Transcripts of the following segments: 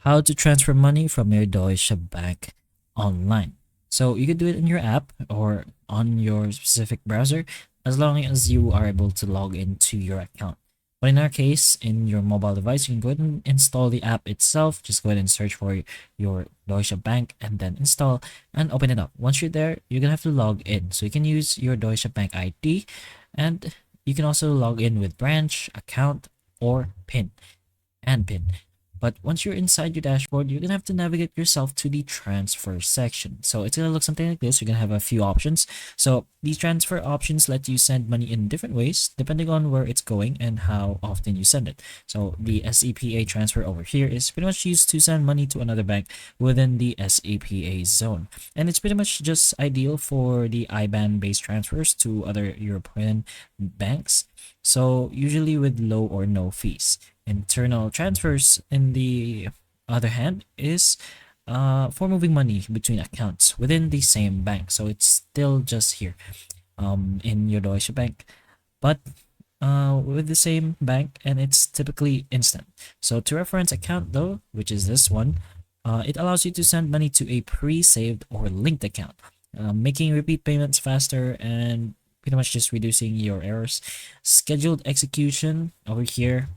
how to transfer money from your Deutsche Bank online. So you can do it in your app or on your specific browser as long as you are able to log into your account. But in our case, in your mobile device, you can go ahead and install the app itself. Just go ahead and search for your Deutsche Bank and then install and open it up. Once you're there, you're gonna have to log in. So you can use your Deutsche Bank ID, and you can also log in with branch, account, or PIN. But once you're inside your dashboard, you're gonna have to navigate yourself to the transfer section. So it's gonna look something like this. You're gonna have a few options. So these transfer options let you send money in different ways depending on where it's going and how often you send it. So the SEPA transfer over here is pretty much used to send money to another bank within the SEPA zone. And it's pretty much just ideal for the IBAN based transfers to other European banks. So usually with low or no fees. Internal transfers, in the other hand, is for moving money between accounts within the same bank. So it's still just here in your Deutsche Bank, but with the same bank, and it's typically instant. So to reference account though, which is this one, it allows you to send money to a pre-saved or linked account, making repeat payments faster and pretty much just reducing your errors. Scheduled execution over here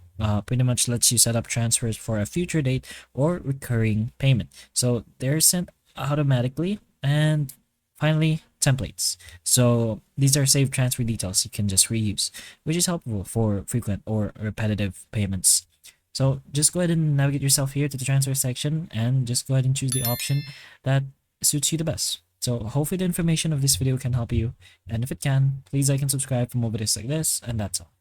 pretty much lets you set up transfers for a future date or recurring payment. So they're sent automatically. And finally, templates. So these are saved transfer details you can just reuse, which is helpful for frequent or repetitive payments. So just go ahead and navigate yourself here to the transfer section and just go ahead and choose the option that suits you the best. So hopefully the information of this video can help you, and if it can, please like and subscribe for more videos like this, and that's all.